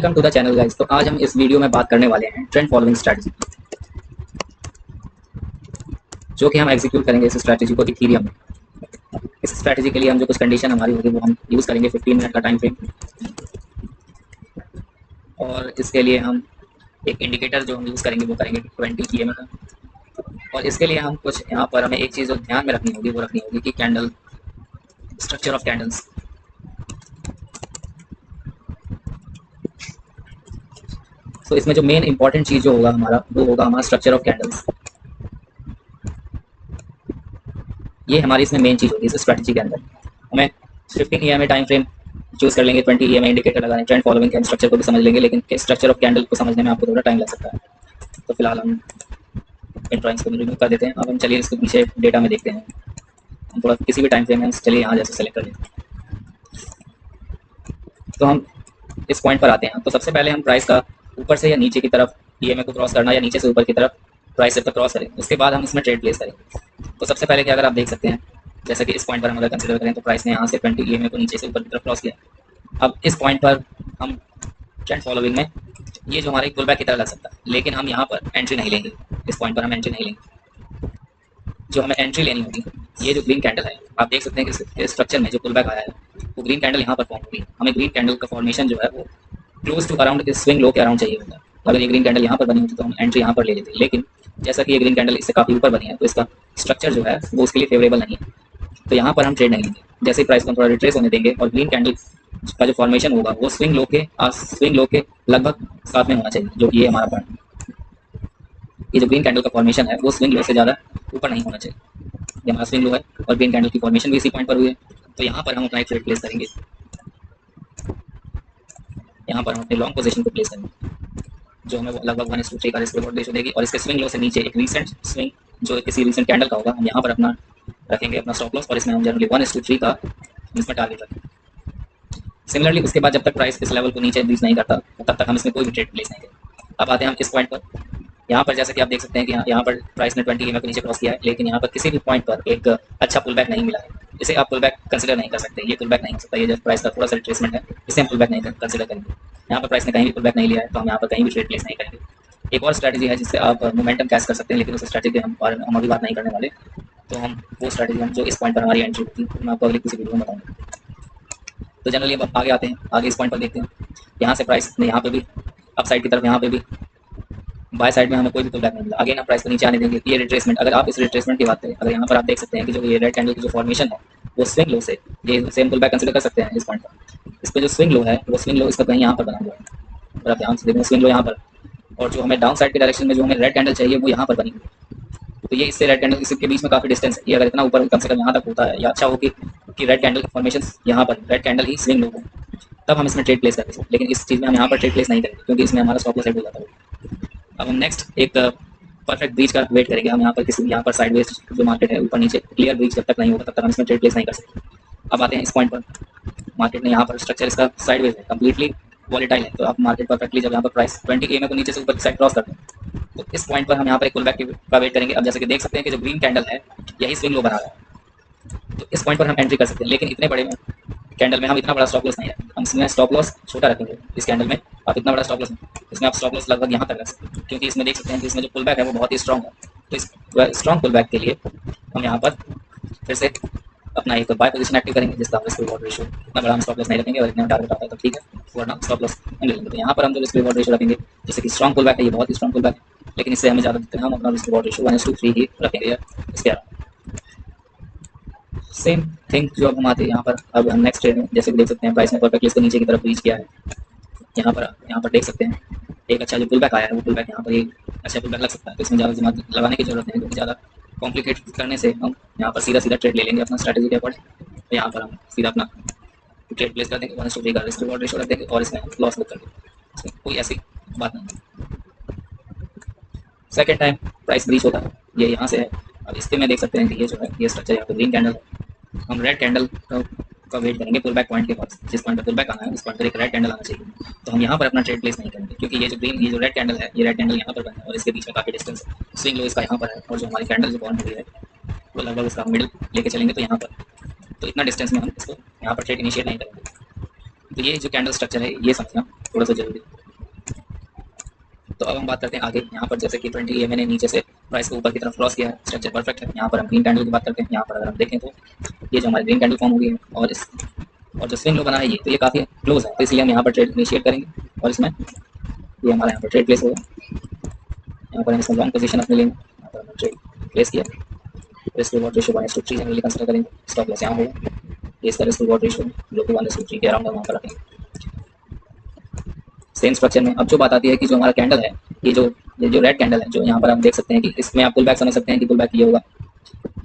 Welcome to the channel guys. तो आज हम इस वीडियो में बात करने वाले हैं ट्रेंड फॉलोइंग स्ट्रैटेजी, जो कि हम एग्जीक्यूट करेंगे इस स्ट्रैटेजी को इथीरियम में। इस स्ट्रैटेजी के लिए हम जो कुछ कंडीशन हमारी होगी वो हम यूज़ करेंगे 15 मिनट का टाइम फ्रेम, और इसके लिए हम एक इंडिकेटर जो हम यूज़ करेंगे वो करेंगे 20 EMA का। और इसके लिए हम कुछ यहाँ पर हमें एक चीज़ जो ध्यान में रखनी होगी वो रखनी होगी कि कैंडल स्ट्रक्चर ऑफ कैंडल्स। तो इसमें जो मेन इंपॉर्टेंट चीज़ जो होगा हमारा वो होगा हमारा स्ट्रक्चर ऑफ कैंडल्स। ये हमारी इसमें मेन चीज़ होगी इस स्ट्रैटेजी के अंदर। हमें 15 EMA टाइम फ्रेम चूज़ कर लेंगे, 20 EMA इंडिकेटर लगाने, ट्रेंड फॉलोइंग के स्ट्रक्चर को भी समझ लेंगे, लेकिन स्ट्रक्चर ऑफ कैंडल को समझने में आपको थोड़ा टाइम लग सकता है। तो फिलहाल हम इन ड्राइंग्स को रिमूव कर देते हैं। अब हम चलिए इसके पीछे डेटा में देखते हैं। हम थोड़ा किसी भी टाइम फ्रेम में चलिए यहाँ जैसे सेलेक्ट कर लेते हैं। तो हम इस पॉइंट पर आते हैं। तो सबसे पहले हम प्राइस का ऊपर से या नीचे की तरफ EMA को क्रॉस करना या नीचे से ऊपर की तरफ प्राइस तक क्रॉस करें, उसके बाद हम इसमें ट्रेड प्लेस करें। तो सबसे पहले क्या अगर आप देख सकते हैं, जैसे कि इस पॉइंट पर हम अगर कंसिडर करें तो प्राइस ने यहाँ से 20 EMA को नीचे से ऊपर की तरफ क्रॉस किया। अब इस पॉइंट पर हम ट्रेंड फॉलोइंग में ये जो हमारा एक पुल बैक की तरह लग सकता है, लेकिन हम यहाँ पर एंट्री नहीं लेंगे। इस पॉइंट पर हम एंट्री नहीं लेंगे। जो हमें एंट्री लेनी होगी, ये जो ग्रीन कैंडल है, आप देख सकते हैं कि स्ट्रक्चर में जो पुल बैक आया है वो ग्रीन कैंडल यहाँ पर फॉर्म होगी। हमें ग्रीन कैंडल का फॉर्मेशन जो है वो क्लोज टू अराउंड इस स्विंग लो के अराउंड चाहिए होता है। अगर ये ग्रीन कैंडल यहाँ पर बनी होती तो हम एंट्री यहाँ पर ले लेते हैं, लेकिन जैसा कि ये ग्रीन कैंडल इससे काफ़ी ऊपर बनी है तो इसका स्ट्रक्चर जो है वो उसके लिए फेवरेबल नहीं है। तो यहाँ पर हम ट्रेड नहीं लेंगे। जैसे ही प्राइस को हम थोड़ा रिट्रेस होने देंगे और ग्रीन कैंडल का जो फॉर्मेशन होगा वो स्विंग लो के लगभग साथ में होना चाहिए, जो कि ये हमारा पॉइंट। ये जो ग्रीन कैंडल का फॉर्मेशन है वो स्विंग लो से ज़्यादा ऊपर नहीं होना चाहिए। ये हमारा स्विंग लो है और ग्रीन कैंडल की फॉर्मेशन भी इसी पॉइंट पर हुई है। तो यहाँ पर हम अपना एक ट्रेड प्लेस करेंगे। यहाँ पर हम अपने लॉन्ग पोजीशन को प्लेस करेंगे, जो हमें लगभग 1:3 का रिस्क रिवॉर्ड रेशो देगी। और इसके स्विंग लो से नीचे एक रीसेंट स्विंग जो किसी रीसेंट कैंडल का होगा, हम यहाँ पर अपना रखेंगे अपना स्टॉप लॉस, और इसमें हम जनरली 1:3 का इसमें टारगेट रखेंगे। सिमिलरली उसके बाद जब तक प्राइस इस लेवल को नीचे रीच नहीं करता तब तक हम इसमें कोई भी ट्रेड प्लेस नहीं करेंगे। अब आते हैं हम इस पॉइंट पर। यहाँ पर जैसे कि आप देख सकते हैं कि यहाँ पर प्राइस ने 20 EMA को नीचे क्रॉस किया है, लेकिन यहाँ पर किसी भी पॉइंट पर एक अच्छा पुल बैक नहीं मिला है। इसे आप पुल बैक कंसिडर नहीं कर सकते, ये पुल बैक नहीं हो सकता। ये जब प्राइस का थोड़ा सा रिट्रेसमेंट है, इसे हम पुल बैक नहीं कंसिडर करेंगे। यहाँ पर प्राइस ने कहीं भी पुल बैक नहीं लिया है तो हम यहाँ पर कहीं भी ट्रेड प्लेस नहीं करेंगे। एक और स्ट्रैटेजी है जिससे आप मोमेंटम कैश कर सकते हैं, लेकिन उस स्ट्रैटेजी हम अभी बात नहीं करने वाले। तो हम वो स्ट्रैटेजी हम जो इस पॉइंट पर हमारी एंट्री होती है मैं आपको अगले किसी वीडियो में बताऊँगा। तो जनरली अब आगे आते हैं, आगे इस पॉइंट पर देखते हैं। यहाँ से प्राइस ने यहाँ पर भी अप साइड की तरफ, यहाँ पे भी बाय साइड में हमें कोई भी पुल बैक नहीं मिला। अगेन आप प्राइस को नीचे आने देंगे। ये रिट्रेसमेंट, अगर आप इस रिट्रेसमेंट की बात करें, अगर यहाँ पर आप देख सकते हैं कि जो ये रेड कैंडल की जो फॉर्मेशन है वो स्विंग लो से ये सेम पुल बैक कंसिडर कर सकते हैं इस पॉइंट पर। इस पर जो स्विंग लो है वो स्विंग लो इसका कहीं यहाँ पर बना हुआ है, अगर आप ध्यान से देखें स्विंग लो यहाँ पर, और जो हमें डाउन साइड के डायरेक्शन में जो हमें रेड कैंडल चाहिए वो यहाँ पर बनी हुई है। तो ये इससे रेड कैंडल इसके बीच में काफ़ी डिस्टेंस है। ये अगर इतना ऊपर कम से कम यहाँ तक होता है, या अच्छा हो कि रेड कैंडल की फॉर्मेशन यहाँ पर रेड कैंडल ही स्विंग लो हो, तब हम इसमें ट्रेड प्लेस करते हैं। लेकिन इस चीज़ में हम यहाँ पर ट्रेड प्लेस नहीं करेंगे क्योंकि इसमें हमारा स्टॉप लॉस सेट हो जाता है। अब हम नेक्स्ट एक परफेक्ट ब्रीच का वेट करेंगे। हम यहाँ पर किसी यहाँ पर साइडवेज जो मार्केट है ऊपर नीचे क्लियर ब्रीच जब तक नहीं होगा तब तक हम इसमें ट्रेड प्लेस नहीं कर सकते। अब आते हैं इस पॉइंट पर। मार्केट में यहाँ पर स्ट्रक्चर इसका साइडवेज है, कंप्लीटली वॉलेटाइल है। तो आप मार्केट परफेक्टली जब यहाँ पर प्राइस 20 EMA को नीचे से ऊपर की साइड क्रॉस करते हैं तो इस पॉइंट पर हम यहाँ पर एक पुल बैक का वेट करेंगे। अब जैसे कि देख सकते हैं कि जो ग्रीन कैंडल है यही स्विंग लो बना रहा है, तो इस पॉइंट पर हम एंट्री कर सकते हैं। लेकिन इतने बड़े कैंडल में हम इतना बड़ा स्टॉप लॉस नहीं रखेंगे, हम इसमें स्टॉप लॉस छोटा रखेंगे। इस कैंडल में आप इतना बड़ा स्टॉप लॉस नहीं, इसमें आप स्टॉप लॉस लगभग यहाँ तक रख सकते हैं, क्योंकि इसमें देख सकते हैं कि इसमें जो पुल बैक है वो बहुत ही स्ट्रॉन्ग है। तो इस स्ट्रॉन्ग पुल बैक के लिए हम यहाँ पर फिर से अपना एक बाय पोजीशन एक्टिव करेंगे, जिसका रिस्क रिवॉर्ड रेशियो इतना बड़ा हम स्टॉप लॉस नहीं रखेंगे। और इतना टारगेट आता है तो ठीक है, वरना स्टॉप लॉस नहीं लेंगे। तो यहाँ पर हम जो रिस्क रिवॉर्ड रेशियो रखेंगे, जैसे कि स्ट्रॉन्ग पुल बैक है, ये बहुत ही स्ट्रॉन्ग पुल बैक है, लेकिन इससे हमें ज़्यादा दिखते हैं, हम अपना रिस्क रिवॉर्ड रेशियो 1:3 ही रखेंगे या इसके अलावा। सेम थिंग जो अब हम आते हैं यहाँ पर। अब हम नेक्स्ट ट्रेड में जैसे कि देख सकते हैं प्राइस ने परफेक्टली इसको नीचे की तरफ रीच किया है। यहाँ पर देख सकते हैं एक अच्छा जो पुल बैक आया है वो पुल बैक यहाँ पर एक अच्छा पुल बैक लग सकता है। तो इसमें ज़्यादा दिमाग लगाने की जरूरत नहीं, क्योंकि ज़्यादा कॉम्प्लिकेट करने से हम यहाँ पर सीधा ट्रेड ले लेंगे अपना स्ट्रैटेजी के अकॉर्डिंग। तो यहाँ पर हम सीधा अपना ट्रेड प्लेस कर देंगे, 1:3 का रिस्क रिवॉर्ड रेशियो रख देंगे और इसमें लॉस बुक कर देंगे। इसमें कोई ऐसी बात नहीं। सेकेंड टाइम प्राइस ब्रीच होता है, ये यहाँ से है। अब इसके में देख सकते हैं कि ये जो है ये स्ट्रक्चर यहाँ पर ग्रीन कैंडल है। हम रेड कैंडल का वेट करेंगे पुल बैक पॉइंट के पास। जिस पॉइंट पर पुल बैक आना है उस पॉइंट पर एक रेड कैंडल आना चाहिए। तो हम यहाँ पर अपना ट्रेड प्लेस नहीं करेंगे, क्योंकि ये जो रेड कैंडल है, ये रेड कैंडल यहाँ पर बना है और इसके बीच में काफ़ी डिस्टेंस है। स्विंग लो इसका यहाँ पर है और जो हमारी कैंडल जो बॉन्ड हुई है वो लगभग इसका मिडिल लेके चलेंगे तो यहाँ पर, तो इतना डिस्टेंस में हम इसको यहाँ पर ट्रेड इनिशिएट नहीं करेंगे। तो ये जो कैंडल स्ट्रक्चर है ये समझना थोड़ा सा जरूरी है। तो अब हम बात करते हैं आगे। यहाँ पर जैसे कि 20 EMA ने नीचे से प्राइस को ऊपर की तरफ क्रॉस किया है, स्ट्रक्चर परफेक्ट है। यहाँ पर हम ग्रीन कैंडल की बात करते हैं। यहाँ पर अगर हम देखें तो ये जो हमारी ग्रीन कैंडल फॉर्म हुई है और जो स्विंग लो बना है ये, तो ये काफ़ी क्लोज है, तो इसलिए हम यहाँ पर ट्रेड इनिशिएट करेंगे और इसमें ये हमारा यहाँ पर ट्रेड प्लेस होगा। यहाँ पर हम इसमें लॉन्ग पोजीशन अपने लेंगे। यहाँ पर हमने ट्रेड प्लेस किया, risk reward ratio 1:3 generally consider करेंगे। स्टॉप लॉस यहाँ होगा, ये इसका रिस्क रिवॉर्ड रेशियो जो कि 1:3 के अराउंड हम वहाँ पर रखेंगे सेम स्ट्रक्चर में। अब जो बात आती है कि जो हमारा कैंडल है, ये जो रेड कैंडल है, जो यहाँ पर आप देख सकते हैं कि इसमें आप पुल बैक समझ सकते हैं कि पुल बैक ये होगा,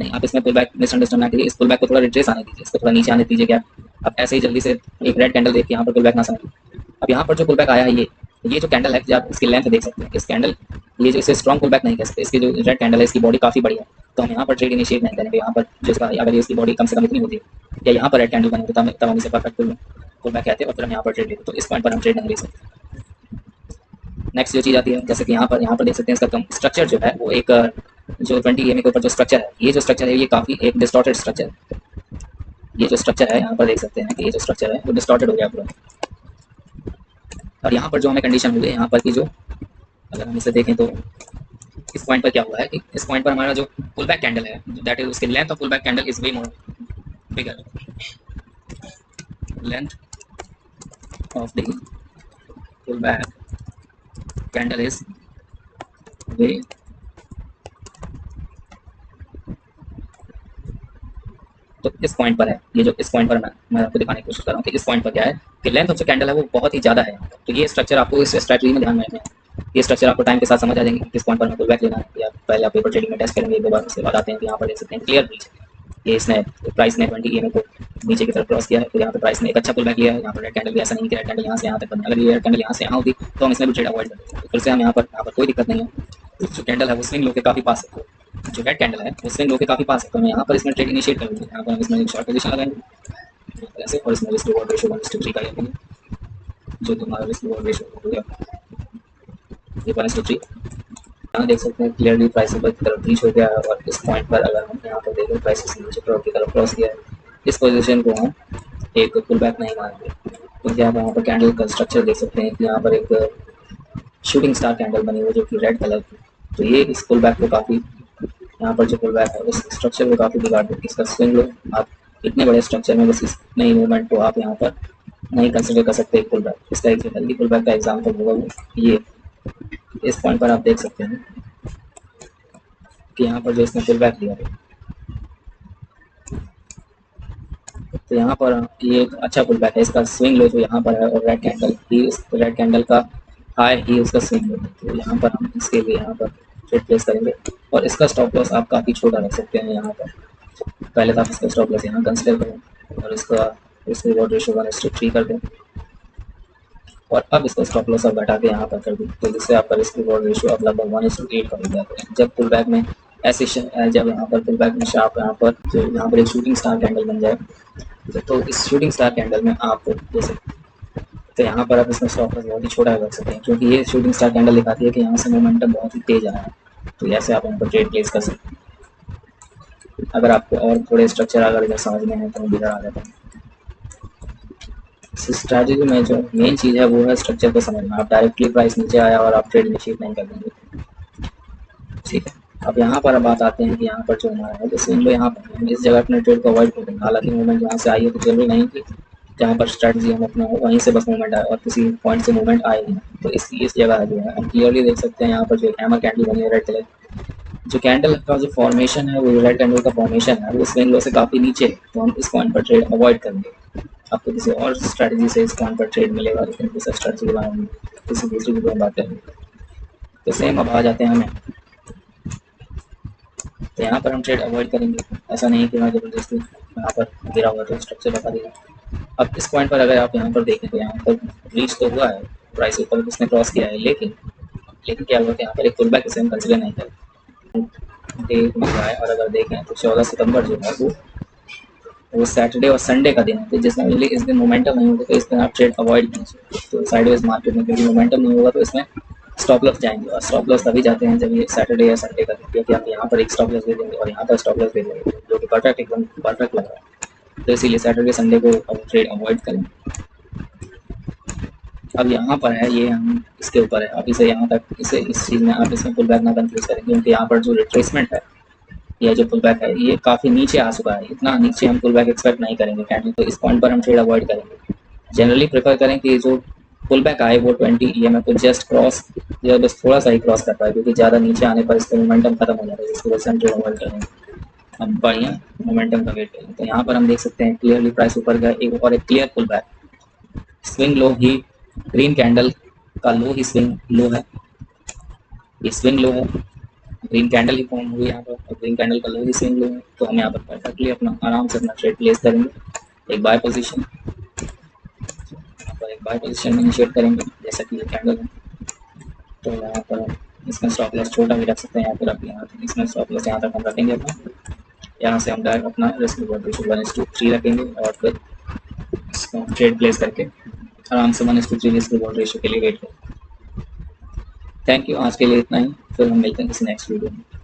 नहीं आप इसमें पुल बैक मिसअंडरस्टैंड ना कीजिए, इस पुल बैक को थोड़ा रिट्रेस आने दीजिए, इसको थोड़ा नीचे आने दीजिए। क्या आप ऐसे ही जल्दी से एक रेड कैंडल देख के यहाँ पर पुल बैक ना समझिए। अब यहाँ पर जो पुल बैक आया है ये जो कैंडल है, आप इसकी लेंथ देख सकते हैं, इस कैंडल ये जो इसे स्ट्रॉन्ग पुल बैक नहीं कह सकते, इसकी जो रेड कैंडल है इसकी बॉडी काफ़ी बड़ी है, तो हम यहाँ पर ट्रेड इनिशिएट नहीं करेंगे। यहाँ पर जिसका अगर इसकी बॉडी कम से कम इतनी होती है या यहाँ पर रेड कैंडल बनी होती तब हम इसे परफेक्ट पुल बैक कहते हैं और फिर हम यहाँ पर ट्रेड लेते, तो इस पॉइंट पर हम ट्रेड नहीं ले सकते। नेक्स्ट जो चीज़ आती है, जैसे कि यहाँ पर देख सकते हैं इसका स्ट्रक्चर जो है वो एक जो 20 EMA के ऊपर जो स्ट्रक्चर है, ये जो स्ट्रक्चर है ये काफ़ी एक डिस्टॉर्टेड स्ट्रक्चर है। ये जो स्ट्रक्चर है यहाँ पर देख सकते हैं कि ये जो स्ट्रक्चर है वो डिस्टॉर्टेड हो गया पूरा। और यहाँ पर जो हमें कंडीशन हुई है यहाँ पर की जो, अगर हम इसे देखें तो इस पॉइंट पर क्या हुआ है कि इस पॉइंट पर हमारा जो पुल बैक कैंडल है, दैट इज उसकी length of pull back candle is way more bigger, length of the pull back candle is way, तो इस पॉइंट पर है, ये जो इस पॉइंट पर मैं आपको दिखाने की कोशिश कर रहा हूँ कि इस पॉइंट पर क्या है कि लेंथ ऑफ जो कैंडल है वो बहुत ही ज़्यादा है। तो ये स्ट्रक्चर आपको इस स्ट्रैटेजी में ध्यान में रखना है। ये स्ट्रक्चर आपको टाइम के साथ समझ आ जाएंगे किस पॉइंट पर हमें पुल बैक लेना है, या पहले आप पेपर ट्रेडिंग में टेस्ट करेंगे एक दो बार, उसके बाद आते हैं कि यहाँ पर देख सकते हैं क्लियर ब्रीच, ये इसने प्राइस ने 20 EMA को नीचे की तरफ क्रॉस किया है, तो यहाँ पर प्राइस ने एक अच्छा पुल बैक लिया है। यहाँ पर रेड कैंडल भी ऐसा नहीं कि रेड कैंडल यहाँ से यहाँ तक बनी, अगर ये रेड कैंडल यहाँ से यहाँ होती तो हम इसमें भी ट्रेड अवॉइड करते, फिर से हम यहाँ पर कोई दिक्कत नहीं है। जो कैंडल है वो स्विंग लो के काफ़ी पास है, जो रेड कैंडल है वो स्विंग लो के काफ़ी पास है, तो हम यहाँ पर इसमें ट्रेड इनिशिएट करेंगे। यहाँ पर हम इसमें शॉर्ट पोजीशन लगाएंगे ऐसे, और इसमें रिस्क रिवॉर्ड रेशियो 1:3 का लेंगे, जो तुम्हारा रिस्क रिवॉर्ड रेशियो हो गया ये 1:3। यहाँ देख सकते हैं क्लियरली प्राइस ऊपर की तरफ रीच हो गया है, और इस पॉइंट पर अगर हम यहाँ पर देखें प्राइस नीचे की तरफ क्रॉस किया है, इस पोजीशन को हम एक पुल बैक नहीं मानेंगे, क्योंकि आप यहाँ पर कैंडल का स्ट्रक्चर देख सकते हैं कि यहाँ पर एक शूटिंग स्टार कैंडल बनी हुई जो कि रेड कलर की, तो ये इस पुल बैक को काफ़ी, यहाँ पर जो पुल बैक है उस स्ट्रक्चर को काफ़ी बिगाड़ देती है। इसका स्विंग लो आप इतने बड़े स्ट्रक्चर में बस इस नई मूवमेंट को आप यहाँ पर नहीं कंसिडर कर सकते एक पुल बैक। इसका एक जो हेल्दी पुल बैक का एग्जाम्पल होगा वो ये, इस पॉइंट पर आप देख सकते हैं कि यहाँ पर जो इसने पुल बैक लिया है, तो यहाँ पर ये एक अच्छा पुल बैक है। इसका स्विंग लो जो यहाँ पर है और रेड कैंडल ही, इस रेड कैंडल का हाई ही उसका स्विंग लो, तो यहाँ पर हम इसके लिए यहाँ पर ट्रेड प्लेस करेंगे, और इसका स्टॉप लॉस आप काफ़ी छोटा रख सकते हैं। यहाँ पर पहले तो आप इसका स्टॉप लॉस यहाँ कंसिडर करें और इसका रिस्क रिवॉर्ड रेशियो 1:3 कर दें, और अब इसका स्टॉप लॉस आप घटा के यहाँ पर कर दें, तो जिससे आपका रिस्क रिवॉर्ड रेशियो अब लगभग 1:8 का हो जाता है। जब पुल बैक में ऐसे जब यहाँ पर पुल बैक में शार्प यहाँ पर जो यहाँ पर एक शूटिंग स्टार कैंडल बन जाए, तो इस शूटिंग स्टार कैंडल में आप जैसे, तो यहाँ पर आप इसमें स्टॉप लॉस बहुत ही छोटा रख सकते हैं, क्योंकि ये शूटिंग स्टार कैंडल दिखाती है कि यहाँ से मोमेंटम बहुत ही तेज आ रहा है, तो ऐसे आप यहाँ पर ट्रेड प्लेस कर सकते हैं। अगर आपको और थोड़े स्ट्रक्चर अगर इधर समझ में है तो इधर आ जाता है। स्ट्रैटेजी में जो मेन चीज़ है वो है स्ट्रक्चर को समझना। आप डायरेक्टली प्राइस नीचे आया और आप ट्रेड इनिशिएट नहीं कर देंगे, ठीक है। अब यहाँ पर अब बात आते हैं कि यहाँ पर जो हमारा है, जैसे इन लोग यहाँ पर हम इस जगह अपने ट्रेड को अवॉइड कर देंगे। हालांकि मूवमेंट यहाँ से आई है तो जरूरी नहीं कि जहाँ पर स्ट्रैटेजी हम अपना वहीं से बस मूवमेंट आए और किसी पॉइंट से मूवमेंट आएगी, तो इस जगह जो है हम क्लियरली देख सकते हैं यहाँ पर जो हैमर कैंडल बनी है रेड कलर, जो कैंडल का जो फॉर्मेशन है वो रेड कैंडल का फॉर्मेशन है वो स्विंग लो से काफ़ी नीचे, तो हम इस पॉइंट पर ट्रेड अवॉइड करेंगे। आपको किसी और स्ट्रैटेजी से इस पॉइंट पर ट्रेड मिलेगा, लेकिन किसी स्ट्रैटेजी बनाएंगे किसी दूसरी की बात करेंगे, तो सेम अब आ जाते हैं हमें, तो यहाँ पर हम ट्रेड अवॉइड करेंगे। ऐसा नहीं कि मैं ज़बरदस्ती यहाँ पर गिरा हुआ तो स्ट्रक्चर बता देगा। अब इस पॉइंट पर अगर आप यहाँ पर देखें तो यहाँ पर रीच तो हुआ है, प्राइस ऊपर उसने क्रॉस किया है, लेकिन क्या हुआ कि यहाँ पर एक पुल बैक इसे हम कंसिडर नहीं करें डेट मिल रहा है। और अगर देखें तो 14 सितंबर जो है वो सैटरडे और संडे का दिन है, तो जिसमें इस दिन मोमेंटम नहीं होगा तो इस दिन आप ट्रेड अवॉइड कीजिए। तो साइडवेज मार्केट में क्योंकि मोमेंटम नहीं होगा तो इसमें स्टॉप लॉस जाएंगे, और स्टॉप लॉस तभी जाते हैं जब ये सैटरडे या संडे का दिन, क्योंकि आप यहाँ पर एक स्टॉप लॉस दे देंगे और यहाँ पर स्टॉप लॉस दे देंगे जो कि परफेक्ट एकदम परफेक्ट लग रहा है, तो इसीलिए सैटरडे संडे को ट्रेड अवॉइड करें। अब यहाँ पर है ये हम इसके ऊपर है, अब इसे यहाँ तक इसे इस चीज़ में आप इसमें पुल बैक ना कंफ्यूज करें, क्योंकि यहाँ पर जो रिट्रेसमेंट है या जो पुल बैक है ये काफ़ी नीचे आ चुका है, इतना नीचे हम पुल बैक एक्सपेक्ट नहीं करेंगे कैंडल, तो इस पॉइंट पर हम ट्रेड अवॉइड करेंगे। जनरली प्रेफर करें कि जो पुल बैक आए वो 20 EMA को जस्ट क्रॉस या बस थोड़ा सा ही क्रॉस कर पाए, क्योंकि ज़्यादा नीचे आने पर इसका मोमेंटम खत्म हो जाता है, जिसकी वजह से हम ट्रेड अवॉइड करेंगे। हम बढ़िया मोमेंटम का वेट करें, तो यहाँ पर हम देख सकते हैं क्लियरली प्राइस ऊपर गया, एक और एक clear pull back, swing low ही ग्रीन कैंडल का लो ही स्विंग लो है, ये स्विंग लो है, ग्रीन कैंडल ही फॉर्म हुई यहाँ पर, और ग्रीन कैंडल का लो ही स्विंग लो है, तो हम यहाँ पर परफेक्टली अपना आराम से अपना ट्रेड प्लेस करेंगे। एक बाय पोजीशन, यहाँ पर एक बाय पोजीशन इनिशिएट करेंगे जैसा कि ये कैंडल है, तो यहाँ पर इसमें स्टॉप लॉस छोटा भी रख सकते हैं, यहाँ पर आप यहाँ इसमें स्टॉप लॉस यहाँ तक हम रखेंगे अपना, यहाँ से हम डायरेक्ट अपना रिस्क रिवॉर्ड रेशियो 1:3 रखेंगे, और फिर इसको ट्रेड प्लेस करके आराम से 1:3 रिस्क रिवॉर्ड रेशियो के लिए वेट करें। थैंक यू, आज के लिए इतना ही, फिर हम मिलते हैं किसी नेक्स्ट वीडियो में।